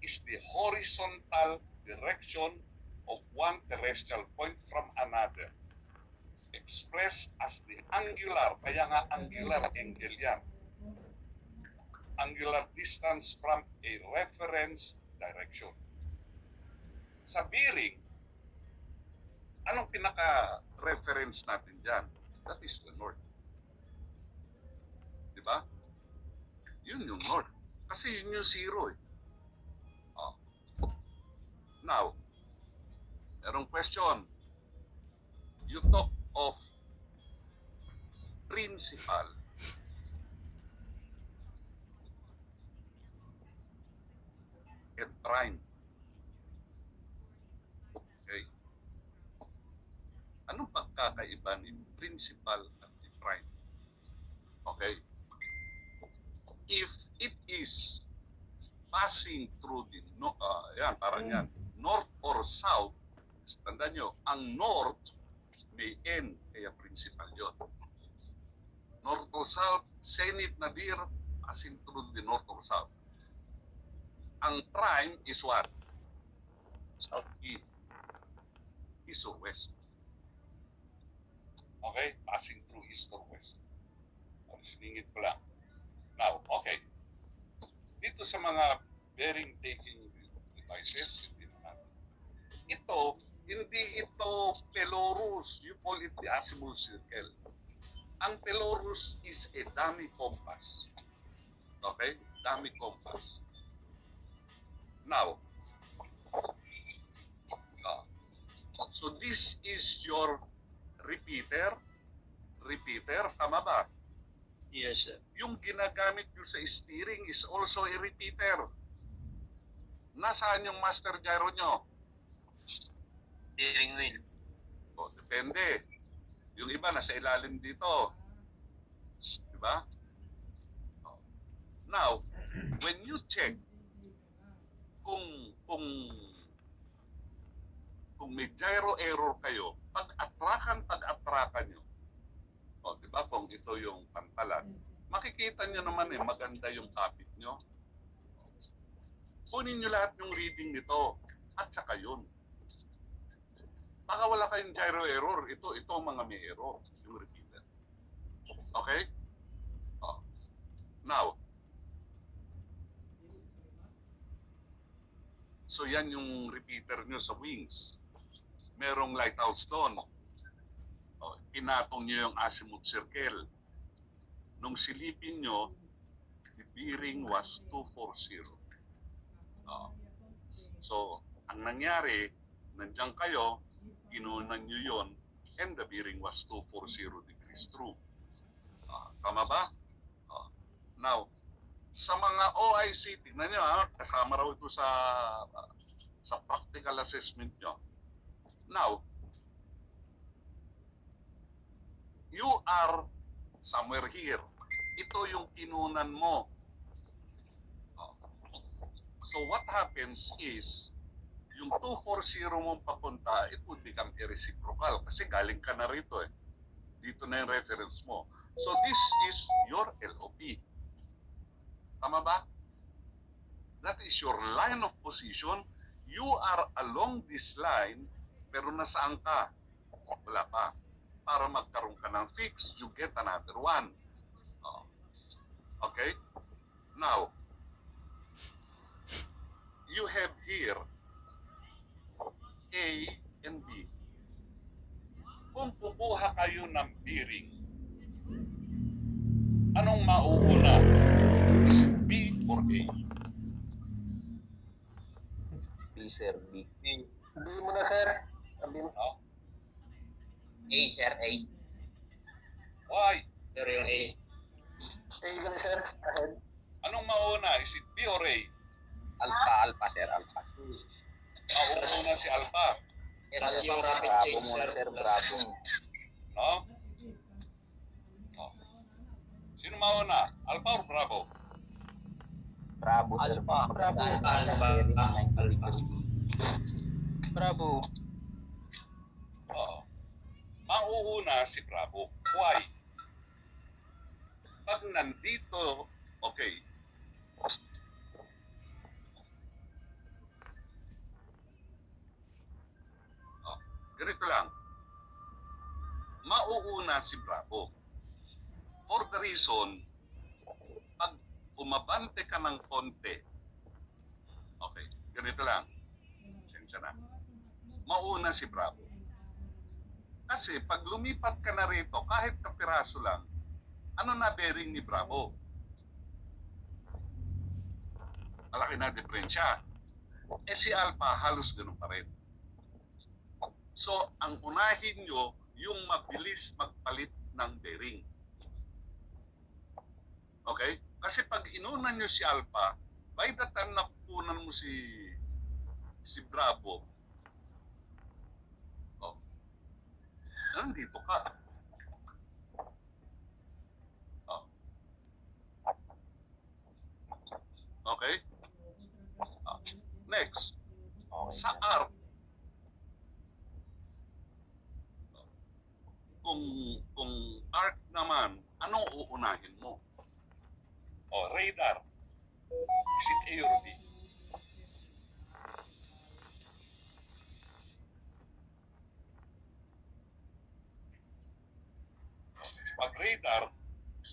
is the horizontal direction of one terrestrial point from another, expressed as the angular, kaya nga angular angle yan, angular distance from a reference direction. Sa bearing, anong pinaka-reference natin dyan? That is the north. Diba? Yun yung north. Kasi yun yung zero eh. Oh. Now, merong question. You talk of principal. And prime. Okay. Anong pagkakaiba ni principal at ni prime? Okay. If it is passing through the parang yan, north or south, tandaan nyo, ang north may N, kaya principal yun. North or south, zenith nadir, passing through the north or south. Ang prime is what? South east or west. Okay, passing through east or west. Siningit ko lang. Now, okay. Dito sa mga bearing taking devices, hindi ito pelorus. You call it the azimuth circle. Ang pelorus is a dummy compass. Okay? Dummy compass. Now, so this is your repeater. Repeater, tama ba? Yes, sir. Yung ginagamit nyo sa steering is also a repeater. Nasaan yung master gyro nyo? Steering wheel. O, depende. Yung iba nasa ilalim dito. Diba? Now, when you check kung may gyro error kayo, pag-atrakan nyo. O, diba? Kung ito yung pantalan, makikita nyo naman maganda yung kapit nyo. Kunin nyo lahat yung reading nito at saka yun. Baka wala kayong gyro error. Ito ang mga may error, yung repeater. Okay? Oh. Now, so yan yung repeater nyo sa wings. Merong lighthouse doon. Oh, pinatong nyo yung azimuth circle. Nung silipin nyo, the bearing was 240. Oh. So, ang nangyari, nandiyan kayo, ginunan nyo yun, and the bearing was 240 degrees true. Tama ba? Now, sa mga OIC, tingnan nyo, kasama raw ito sa practical assessment nyo. Now, you are somewhere here. Ito yung kinunan mo. So what happens is, yung 240 mong papunta, it would become irreciprocal kasi galing ka na rito eh. Dito na yung reference mo. So this is your LOP. Tama ba? That is your line of position. You are along this line, pero nasaan ka? Wala pa. Para magkaroon ka ng fix, you get another one. Okay? Now, you have here A and B. Kung kukuha kayo ng bearing, anong mauuna? Is it B or A? B, sir, B. Sabihin mo na, sir. Sabihin mo. A, sir, A. Why? Sir, yung A. A ka na, sir. Ahead. Anong mauna? Is it B or A? Alpha, sir, alpha. Mauuna si Alpha. Tapos yung rapid Bravo change, muna, sir. sir, bravo. No? Sino mauna? Alpha or Bravo? Bravo, sir. Alpha. Bravo. Alpha. Bravo. Oo. Mauuna si Bravo. Why? Pag nandito, okay. ganito lang. Mauuna si Bravo. For the reason, pag umabante ka ng konti, okay, ganito lang. Sensya na. Mauna si Bravo. Kasi pag lumipat ka na rito, kahit kapiraso lang, ano na bearing ni Bravo? Malaki na diferensya. Si Alpha, halos ganun pa rin. So, ang unahin nyo, yung mabilis magpalit ng bearing. Okay? Kasi pag inunan nyo si Alpha, by the time na kukunan mo si Bravo, nandito ka. Oh. Okay? Next. Sa arc, kung arc naman, anong uunahin mo? Radar. Is it A or B? Pag radar,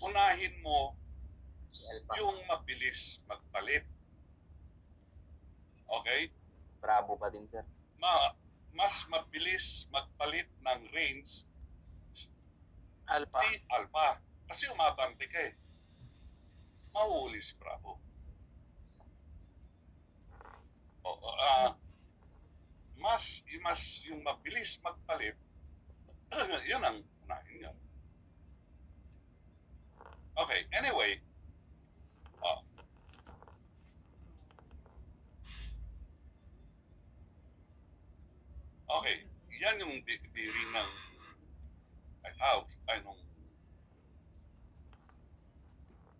unahin mo Si Alpha. yung mabilis magpalit. Okay? Bravo pa din, sir. Mas mabilis magpalit ng range Alpha. ni Alpha. Kasi umabante ka eh. Mahuhuli si Bravo. Mas yung mabilis magpalit, yun ang unahin niya. Okay, anyway. Okay, yan yung bearing ng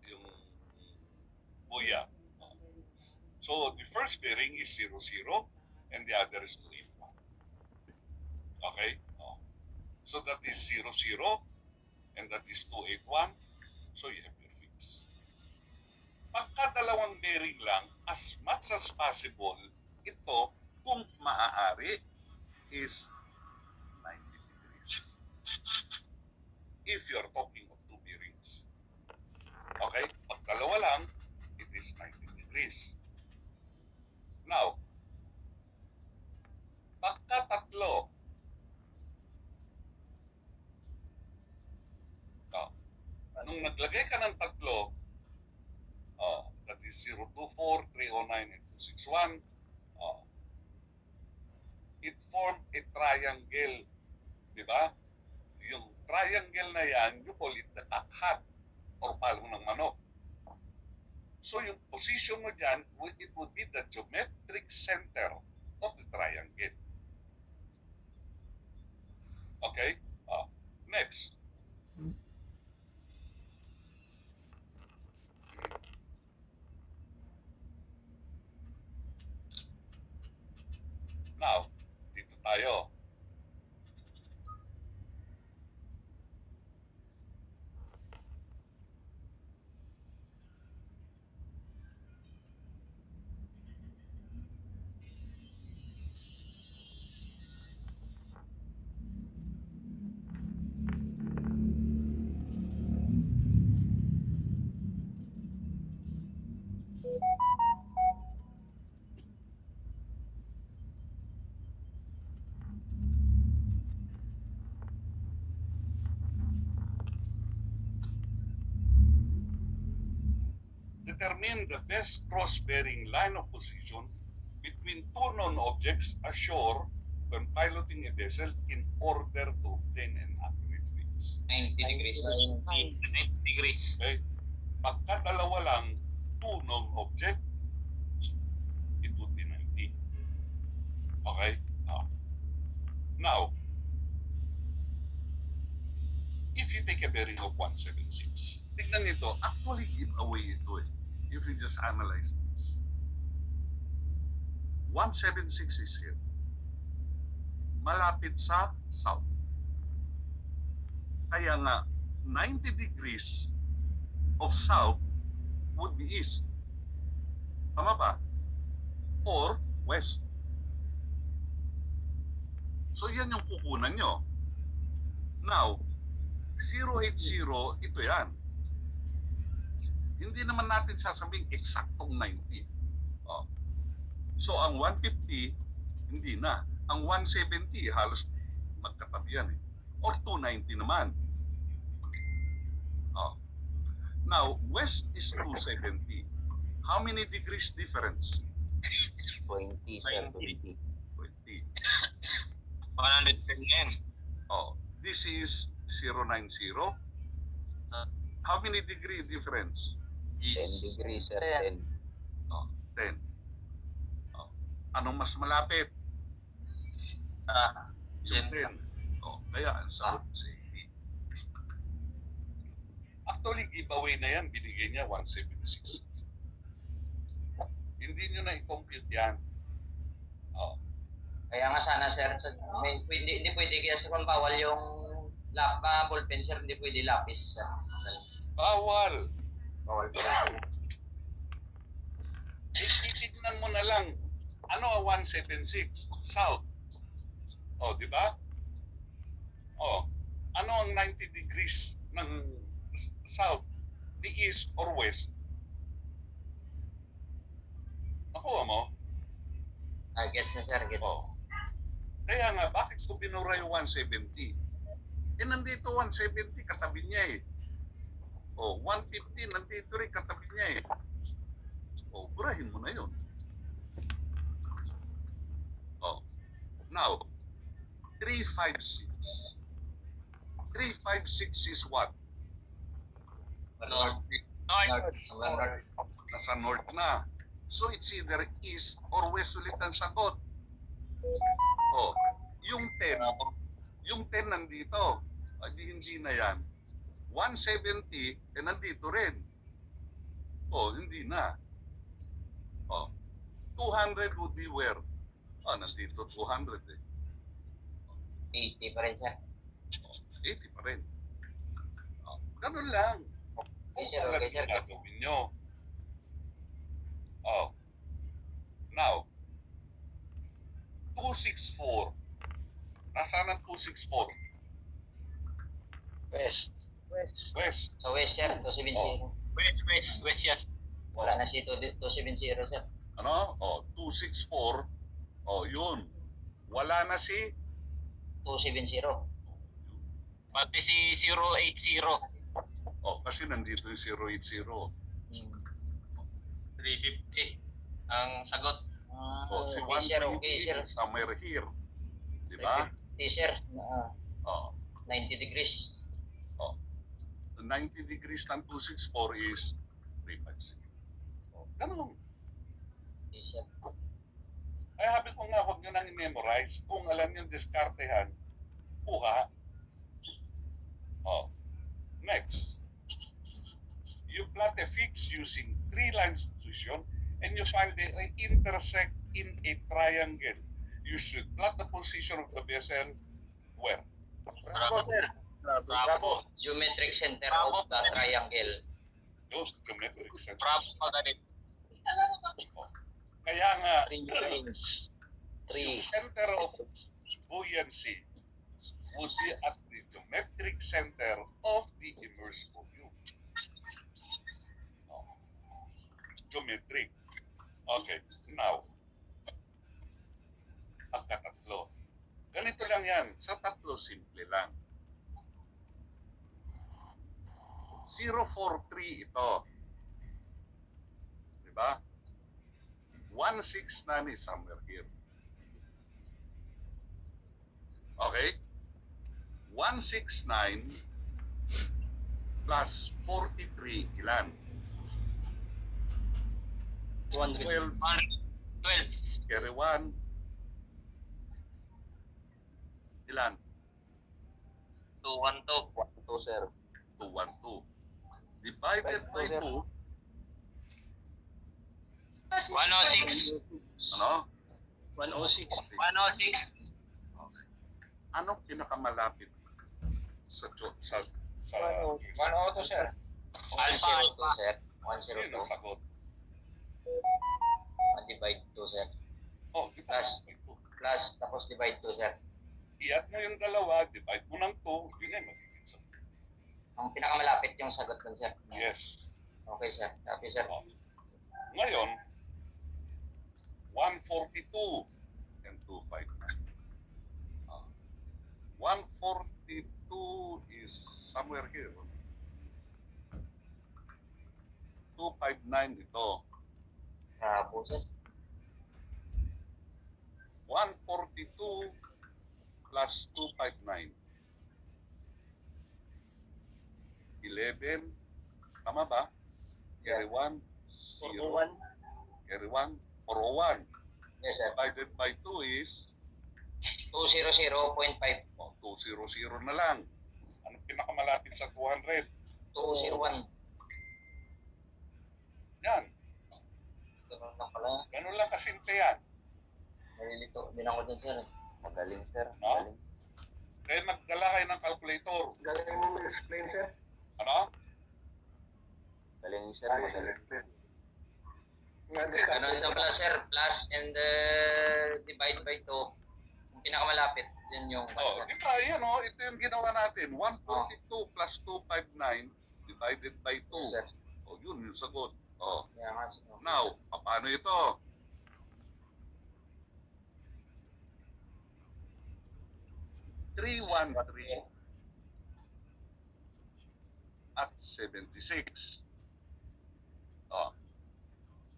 yung buya. So, the first bearing is 00 and the other is 281. Okay? So, that is 00 and that is 281. So, you have your fix. Pagkadalawang bearing lang, as much as possible, ito, kung maaari, is 90 degrees. If you're talking of two bearings. Okay? Pag dalawa lang, it is 90 degrees. Now, pagka tatlo, nung naglagay ka ng tatlo, that is 024, 309, and 261, it formed a triangle. Di ba? Yung triangle na yan, you call it the top hat or palong ng manok. So yung position mo dyan, it would be the geometric center of the triangle. Okay? Next. Now, dito tayo. Determine the best cross-bearing line of position between two known objects ashore when piloting a vessel in order to obtain an accurate fix. 90 degrees. 90 degrees. Okay? Pagka dalawa lang, two known object, it would be 90. Okay? Now, if you take a bearing of 176, tignan nito, actually giveaway ito eh. If you just analyze this. 176 is here. Malapit sa south. Kaya nga, 90 degrees of south would be east. Tama ba? Or west. So yan yung kukunan nyo. Now, 080, ito yan. Hindi naman natin sasabing eksaktong 90. Oh. So ang 150, hindi na. Ang 170, halos magkatabi yan eh. Or 290 naman. Oh. Now, west is 270. How many degrees difference? 20, sir. 20. 20. 110 yan. Oh, this is 090. How many degree difference? 10 degrees, sir. 10. Oh, 10. Oh. Anong mas malapit? Yung 10. Oh, kaya ang sagot sa 80. Actually, giveaway na yan. Binigay niya 176. Hindi nyo na i-compute yan. Oh. Kaya nga sana sir, hindi pwede kaya sa bawal yung ballpen sir, hindi pwede lapis. Bawal. Bawal po. Titignan mo na lang. Ano ang 176? South. Oh, di ba? Oh, ano ang 90 degrees ng south? The east or west? Nakuha mo? Gets na sir, gets. Oh. Kaya nga, bakit ko binura yung 170? Eh, nandito 170, katabi niya eh. Oh, 150, nandito rin katabi niya eh. Oh, burahin mo na yun. Oh. Now, 356. 356 is what? North. Nasa north na. So it's either east or west ulit ang sagot. Oh, yung 10 nandito. Hindi na yan. 170, nandito rin. Oh, hindi na. Oh, 200 would be where? Oh, nandito 200 eh. 80 pa rin sir. 80 pa rin. Oh, ganun lang. Okay sir, okay sir. Gagawin nyo. Oh. Now, 264. Nasaan ang 264? West. West. Sa west sir, 270. West yan. Wala na si 270 sir. Ano? Oh, 264. Oh, yun. Wala na si 270. Pati si 080. oh, kasi nandito yung 080. 350. Ang sagot. Oh, si Okay sir, okay 120 sir. is somewhere here. Di ba? 350 sir. Oh, 90 degrees. oh. The 90 degrees ng 264 is 356. Oh, ganun. Okay sir. Ay, habi ko nga, huwag nyo nang i-memorize. Kung alam nyo diskartehan, kuha. Oh. Next. You plot a fix using 3 lines position and you find they intersect in a triangle. You should plot the position of the vessel where? Bravo sir. Bravo. Geometric center of the triangle. Those geometric center. Bravo pa ganit. Oh. Kaya nga, 3 lines. yung center of buoyancy would be at the geometric center of the immersible view. Oh. Geometric. Okay, now, pagkatatlo. Ganito lang yan. Sa tatlo, simple lang. 043 ito. Diba? 169 is somewhere here. Okay? 169 plus 43, ilan? 12. 12. Carry 1. Ilan? 212. 2 sir. 212. Divided by 2, 106. ano? 106. 106. Okay. Anong pinakamalapit sa 102 sir. 102 sir. Yun ang 102. sagot. 1 divide 2 sir. Oh, di ba? Plus tapos divide 2 sir. I-add mo yung dalawa, divide mo ng 2, yun ay magiging sagot. Ang pinakamalapit yung sagot dun, sir. Yes. Okay, sir. Copy, sir. Oh. Ngayon, 142 and 259. 142 is somewhere here. 259 ito. Bravo, sir. 142 plus 259. 11. Tama ba? Carry 1, 0. Carry 1, 401. Yes, sir. Divided by 2 is 200.5. 200 na lang. Anong pinakamalapit sa 200? 201. Yan. Ganun lang pala. Ganun lang kasimple yan. Nalilito din ako dun, sir. Magaling, sir. No? Kaya nagdala kayo ng calculator. Galing mo explain, sir. Ano? Galing, sir. Ay, sir. Ganun sa pala, sir. Plus and divide by 2. Yung pinakamalapit, yun yung Oh, di ba? Yan o. Ito yung ginawa natin. 142 plus 259 divided by 2. Yes, sir. Oh, yun yung sagot. Oh. Kaya nga, sir. Now, paano ito? Three, 1, 3 at 76. Oh.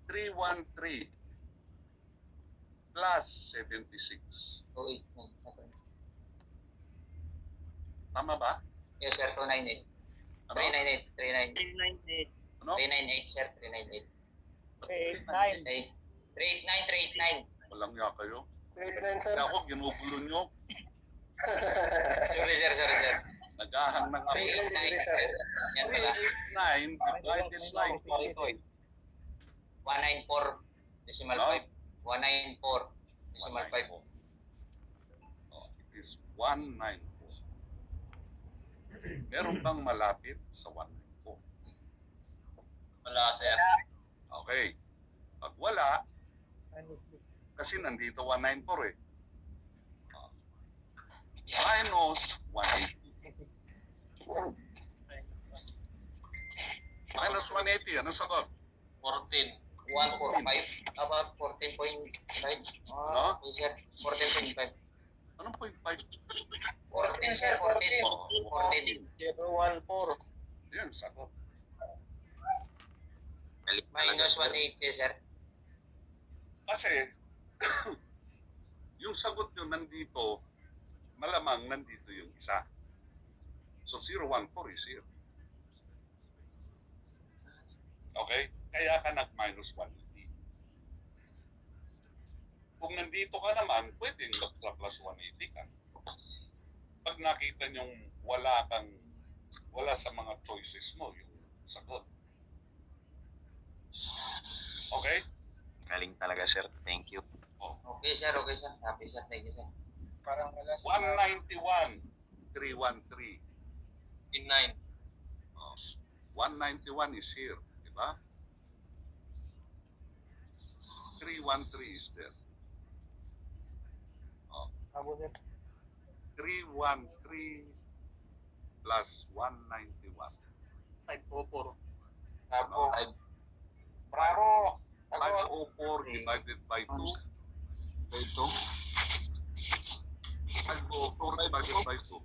313 plus 76. 289. Tama ba? Yes, sir. 298. Ano? 398. 398. 398. Ano? 398, sir. 398. 389. 389, 389. Walang nga kayo. 389, sir. Kaya ako, ginugulo nyo. Sorry, sir. Sorry, sir. Nagahang ng ako. 389, sir. Yan pala. 389 divided by 2. 194 decimal No? 5. 194 decimal 5. Oh, it is 194. Meron bang malapit sa 194? Wala, sir. Okay. Pag wala, kasi nandito 194 eh. Oh. Minus 180. Minus 180, ano sagot? 14. 145. About 14.5. Ano? Okay, sir. 14.5. Anong 0.5? 14, sir. 14. Oh, 14. 014. Yan, sagot. Minus 180, sir. Kasi, yung sagot nyo nandito, malamang nandito yung isa. So 014 is here. Okay? Kaya ka nag-minus 180. Kung nandito ka naman, pwedeng mag-plus 180 ka. Pag nakita nyong wala sa mga choices mo yung sagot. Okay? Galing talaga, sir. Thank you. Okay, sir. Okay, sir. Happy, sir. Thank you, sir. Parang wala 191, 313. In 9. 191 is here, di ba? 313 is there. Abo, sir. 313 plus 191. 504. Bravo. Ano? Bravo. 504 divided by 2. By 2? 504 divided by 2.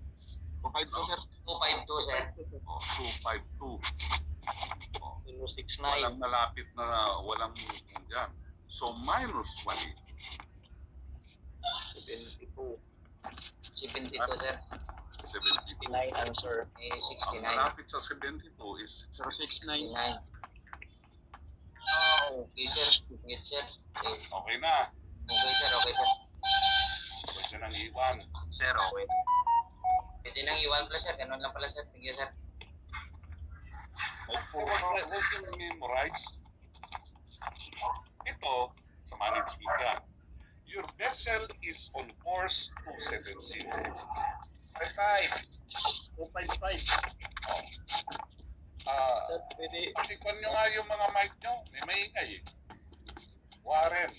252, sir. 252, sir. Oh, 252. Oh, 069. walang malapit na walang dyan. So minus 180. 72. 72, sir. 72. 69 answer. Eh, Ang 69. malapit sa 72 is 069. 69. Okay, sir. Okay, sir. Okay. okay na. Okay, sir. Okay, sir. Pwede nang iwan. Sir, okay. Pwede nang iwan pala, sir. Ganun lang pala, sir. Thank you, sir. Huwag yung memorize. Ito, sa management yan. Your vessel is on course 270. 255. Pwede. Tikman nyo nga yung mga mic nyo. May maingay eh. Warren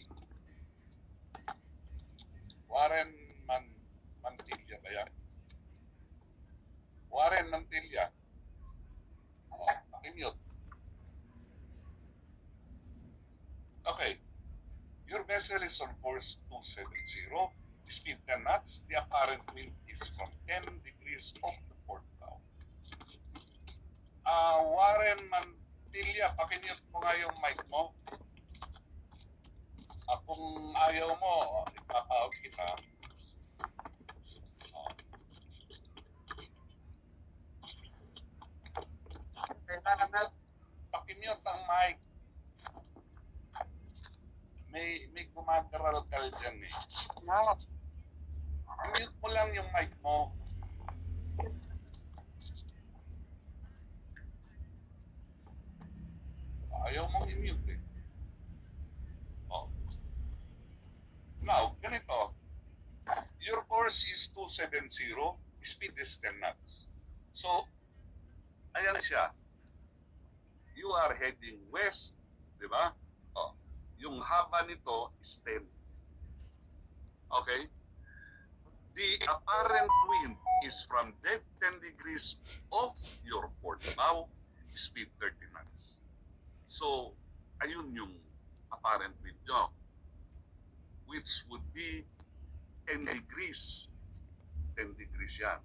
Mantilla. Mantilla ba yan? Warren Mantilla. Oh, pakimute. Okay. Your vessel is on course 270. Speed 10 knots. The apparent wind is from 10 degrees off the port bow. Warren Mantilla, pakimute mo nga yung mic mo. Kung ayaw mo, ipapa-out kita. Oh. Kailangan pakimute ang mic. May gumagaral-gal dyan eh. I-mute mo lang yung mic mo. Ayaw mong i-mute eh. Oh. Now, ganito. Your course is 270, speed is 10 knots. So, ayan siya. You are heading west, di ba? Oh. Yung haba nito is 10. Okay? The apparent wind is from dead 10 degrees off your port bow, speed 30 knots. So, ayun yung apparent wind nyo, which would be 10 degrees. 10 degrees yan.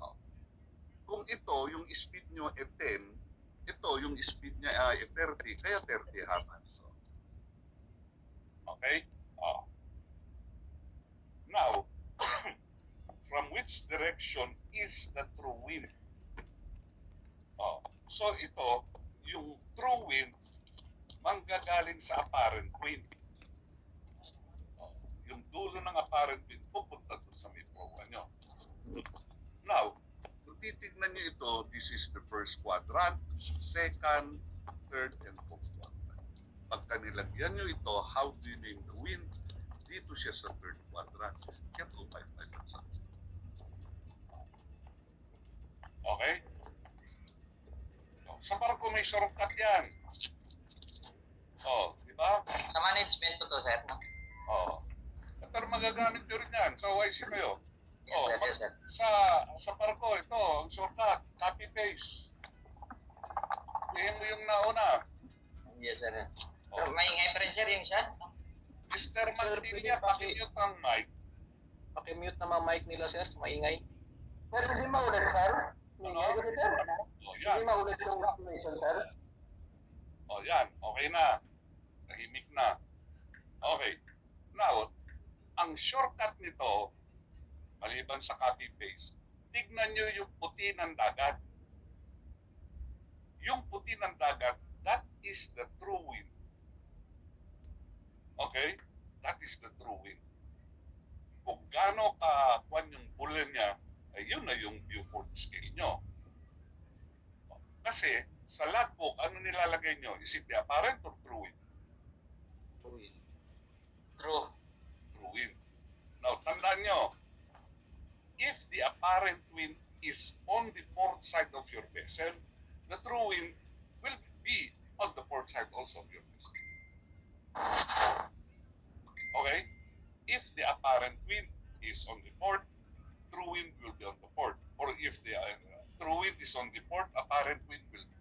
Oh. Kung ito, yung speed nyo ay 10, ito, yung speed niya ay 30, kaya 30 haba. So, okay? Oh. Now, from which direction is the true wind? Oh. So, ito, yung true wind, manggagaling sa apparent wind. Oh. Yung dulo ng apparent wind, pupunta doon sa may proa nyo. Now, kung titignan nyo ito, this is the first quadrant, second, third, and fourth quadrant. Pagka nilagyan nyo ito, how do you name the wind? Dito siya sa third quadrant. Kaya 255 at sa. Okay? Sa barko may shortcut yan. Oh, di ba? Sa management to, sir. No? Oh. Pero magagamit nyo rin yan. So, YC kayo. Yes, sir. Yes, sir. Sa barko, ito, ang shortcut, copy paste. Pihin mo yung nauna. Yes, sir. Oh. Pero maingay pa rin, sir, yung siya. Mr. Mantilla, pakimute ang mic. Pakimute naman mic nila, sir. Maingay. Sir, hindi maulit, sir. Ano? Kasi, sir, Oh, hindi yan. maulit yung vaccination, sir. Oh, yan. Okay na. Tahimik na. Okay. Now, ang shortcut nito, maliban sa copy-paste, tignan nyo yung puti ng dagat. Yung puti ng dagat, that is the true wind. Okay? That is the true wind. Kung gaano ka-kwan yung bulan niya, ay yun na yung Beaufort scale nyo. Kasi, sa logbook, ano nilalagay nyo? Is it the apparent or true wind? True. True wind. Now, tandaan nyo, if the apparent wind is on the port side of your vessel, the true wind will be on the port side also of your vessel. Okay? If the apparent wind is on the port, true wind will be on the port. Or if the true wind is on the port, apparent wind will be